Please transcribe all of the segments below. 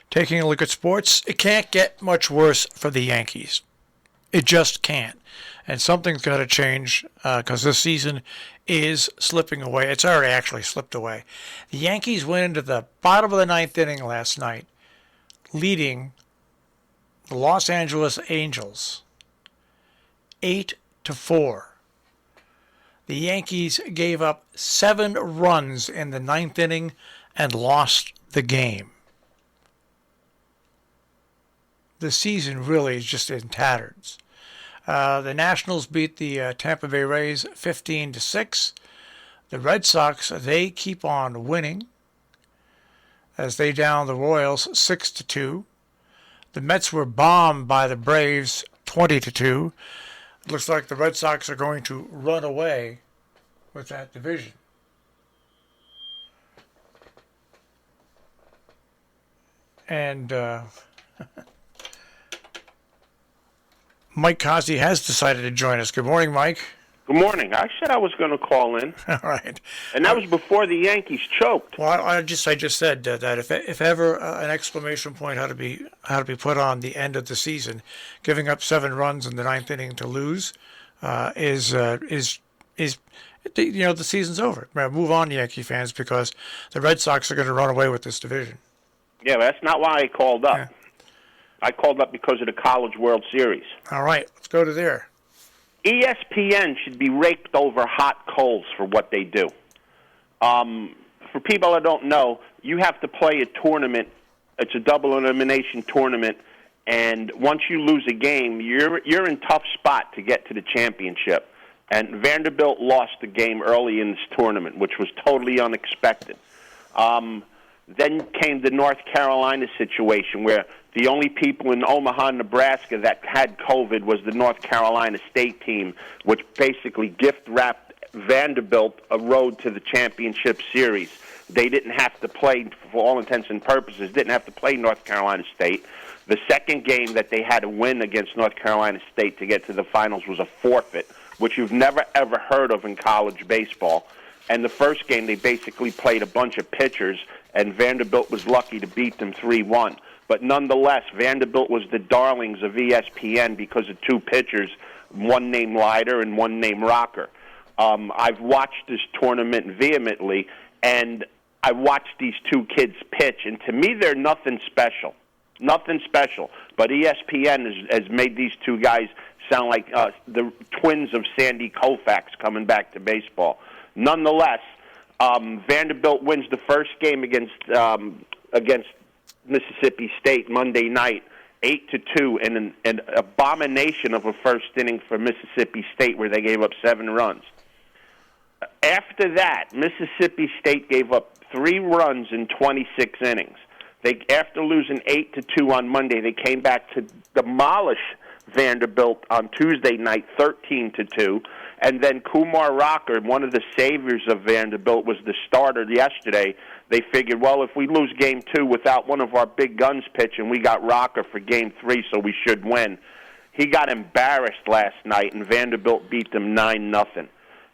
Taking a look at sports, it can't get much worse for the Yankees. It just can't. And something's got to change because this season is slipping away. It's already actually slipped away. The Yankees went into the bottom of the ninth inning last night, leading the Los Angeles Angels 8-4. The Yankees gave up 7 runs in the ninth inning and lost the game. The season really is just in tatters. The Nationals beat the Tampa Bay Rays 15-6. The Red Sox, they keep on winning as they down the Royals 6-2. The Mets were bombed by the Braves 20-2. It looks like the Red Sox are going to run away with that division. And Mike Cozzi has decided to join us. Good morning, Mike. Good morning. I said I was going to call in. All right. And that was before the Yankees choked. Well, I just said that if ever an exclamation point had to be put on the end of the season, giving up 7 runs in the ninth inning to lose is the season's over. Move on, Yankee fans, because the Red Sox are going to run away with this division. Yeah, but that's not why I called up. Yeah. I called up because of the College World Series. All right, let's go to there. ESPN should be raked over hot coals for what they do. For people that don't know, you have to play a tournament. It's a double elimination tournament, and once you lose a game, you're in tough spot to get to the championship. And Vanderbilt lost the game early in this tournament, which was totally unexpected. Then came the North Carolina situation where the only people in Omaha, Nebraska that had COVID was the North Carolina State team, which basically gift-wrapped Vanderbilt a road to the championship series. They didn't have to play, for all intents and purposes, didn't have to play North Carolina State. The second game that they had to win against North Carolina State to get to the finals was a forfeit, which you've never, ever heard of in college baseball. And the first game, they basically played a bunch of pitchers, and Vanderbilt was lucky to beat them 3-1. But nonetheless, Vanderbilt was the darlings of ESPN because of 2 pitchers, one named Leiter and one named Rocker. I've watched this tournament vehemently, and I watched these 2 kids pitch, and to me, they're nothing special. Nothing special. But ESPN has made these 2 guys sound like the twins of Sandy Koufax coming back to baseball. Nonetheless, Vanderbilt wins the first game against Mississippi State Monday night, 8-2, in an abomination of a first inning for Mississippi State where they gave up 7 runs. After that, Mississippi State gave up 3 runs in 26 innings. After losing 8-2 on Monday, they came back to demolish Vanderbilt on Tuesday night, 13-2. And then Kumar Rocker, one of the saviors of Vanderbilt, was the starter yesterday. They figured, well, if we lose Game 2 without one of our big guns pitching, we got Rocker for Game 3, so we should win. He got embarrassed last night, and Vanderbilt beat them 9-0.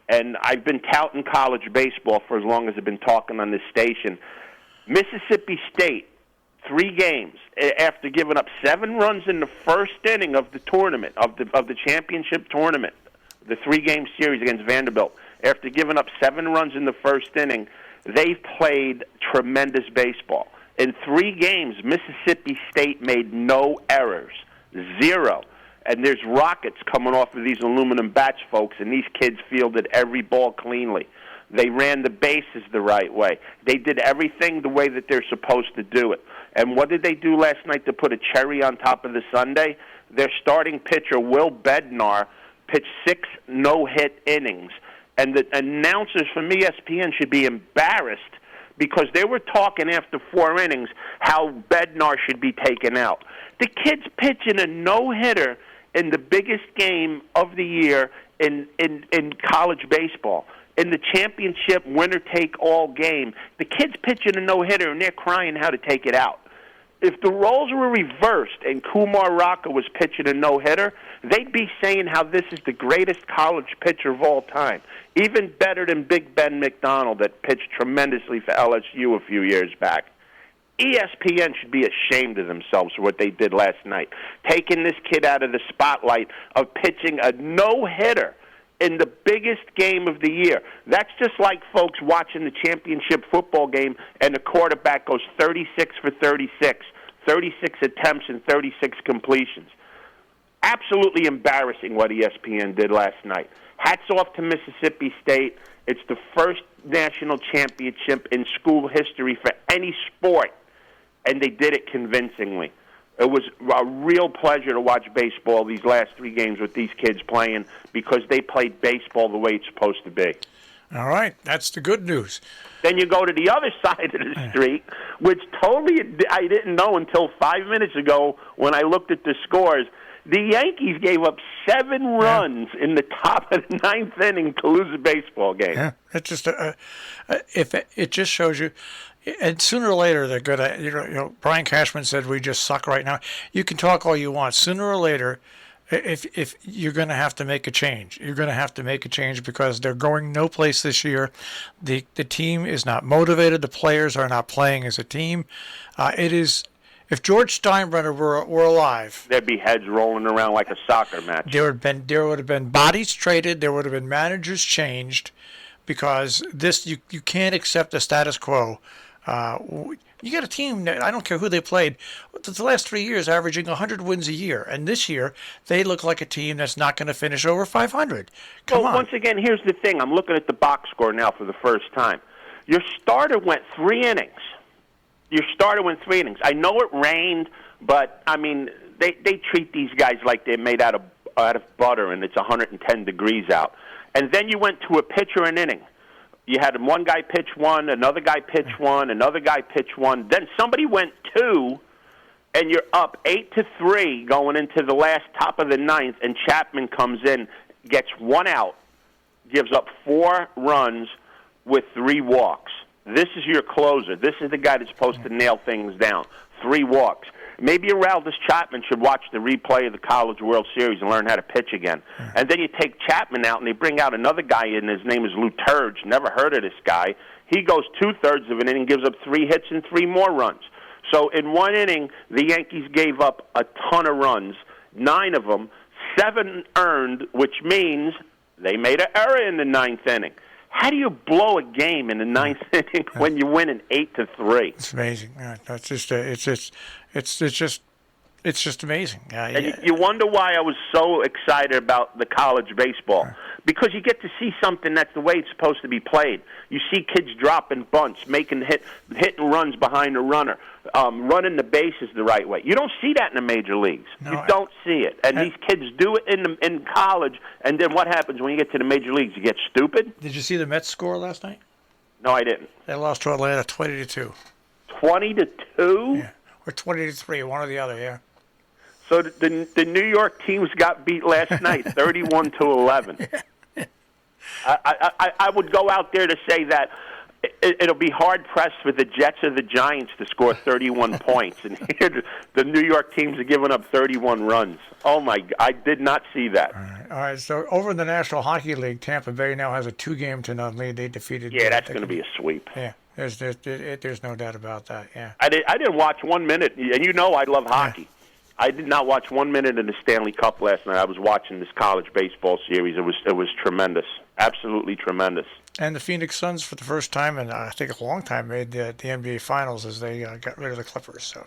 And I've been touting college baseball for as long as I've been talking on this station. Mississippi State, 3 games, after giving up 7 runs in the first inning of the tournament, of the championship tournament, the 3-game series against Vanderbilt, after giving up 7 runs in the first inning, they played tremendous baseball. In 3 games, Mississippi State made no errors, 0. And there's rockets coming off of these aluminum bats, folks, and these kids fielded every ball cleanly. They ran the bases the right way. They did everything the way that they're supposed to do it. And what did they do last night to put a cherry on top of the sundae? Their starting pitcher, Will Bednar, pitched 6 no-hit innings. And the announcers from ESPN should be embarrassed because they were talking after 4 innings how Bednar should be taken out. The kid's pitching a no-hitter in the biggest game of the year in college baseball. In the championship winner-take-all game, the kid's pitching a no-hitter, and they're crying how to take it out. If the roles were reversed and Kumar Rocker was pitching a no-hitter, they'd be saying how this is the greatest college pitcher of all time, even better than Big Ben McDonald that pitched tremendously for LSU a few years back. ESPN should be ashamed of themselves for what they did last night, taking this kid out of the spotlight of pitching a no-hitter in the biggest game of the year. That's just like folks watching the championship football game and the quarterback goes 36 for 36, 36 attempts and 36 completions. Absolutely embarrassing what ESPN did last night. Hats off to Mississippi State. It's the first national championship in school history for any sport, and they did it convincingly. It was a real pleasure to watch baseball these last 3 games with these kids playing because they played baseball the way it's supposed to be. All right, that's the good news. Then you go to the other side of the street, which totally I didn't know until 5 minutes ago when I looked at the scores. The Yankees gave up 7 runs in the top of the 9th inning to lose a baseball game. Yeah, it's just if it just shows you. And sooner or later, they're going to, you know, Brian Cashman said we just suck right now. You can talk all you want. Sooner or later, if you're going to have to make a change, you're going to have to make a change because they're going no place this year. The team is not motivated. The players are not playing as a team. It is. If George Steinbrenner were alive, there'd be heads rolling around like a soccer match. There would have been bodies traded. There would have been managers changed, because this you can't accept the status quo. You got a team that, I don't care who they played, the last 3 years averaging 100 wins a year, and this year they look like a team that's not going to finish over 500. Come on. Once again, here's the thing. I'm looking at the box score now for the first time. Your starter went 3 innings. I know it rained, but I mean they treat these guys like they're made out of butter and it's 110 degrees out. And then you went to a pitcher an inning. You had one guy pitch 1, another guy pitch 1, another guy pitch 1. Then somebody went 2, and you're up 8-3 going into the last top of the 9th. And Chapman comes in, gets 1 out, gives up 4 runs with 3 walks. This is your closer. This is the guy that's supposed to nail things down. 3 walks. Maybe Aroldis Chapman should watch the replay of the College World Series and learn how to pitch again. And then you take Chapman out and they bring out another guy in. His name is Lou Turge. Never heard of this guy. He goes 2/3 of an inning, gives up 3 hits and 3 more runs. So in 1 inning, the Yankees gave up a ton of runs, 9 of them, 7 earned, which means they made an error in the 9th inning. How do you blow a game in the 9th inning when you win an 8-3? It's amazing. That's just it's just amazing. And you wonder why I was so excited about the college baseball. Because you get to see something that's the way it's supposed to be played. You see kids dropping bunts, making hitting runs behind the runner, running the bases the right way. You don't see that in the major leagues. No, you don't see it. And these kids do it in college, and then what happens when you get to the major leagues? You get stupid. Did you see the Mets score last night? No, I didn't. They lost to Atlanta 20-2. 20-2? Yeah, or 20-3, one or the other, yeah. So the New York teams got beat last night, 31-11. I would go out there to say that it'll be hard-pressed for the Jets or the Giants to score 31 points. And here the New York teams are giving up 31 runs. Oh, my God. I did not see that. All right. So over in the National Hockey League, Tampa Bay now has a 2-0 lead. They defeated... Yeah, that's going to be a sweep. Yeah. There's no doubt about that, yeah. I didn't watch 1 minute, and you know I love hockey. Yeah. I did not watch 1 minute in the Stanley Cup last night. I was watching this college baseball series. It was tremendous, absolutely tremendous. And the Phoenix Suns, for the first time in I think a long time, made the NBA Finals as they got rid of the Clippers. So,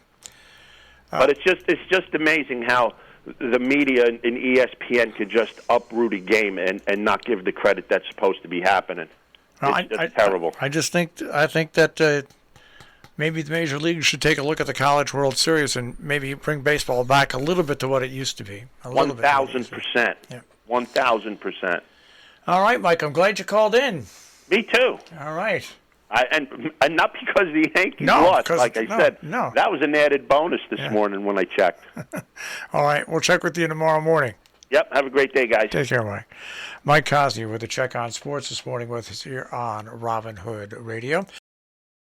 but it's just amazing how the media and ESPN could just uproot a game and not give the credit that's supposed to be happening. It's terrible. I think that. Maybe the major leagues should take a look at the College World Series and maybe bring baseball back a little bit to what it used to be. 1,000%. Yeah. 1,000%. All right, Mike. I'm glad you called in. Me too. All right. And not because the Yankees lost, like I said. No. That was an added bonus this morning when I checked. All right. We'll check with you tomorrow morning. Yep. Have a great day, guys. Take care, Mike. Mike Cozzi with the Check on Sports this morning with us here on Robin Hood Radio.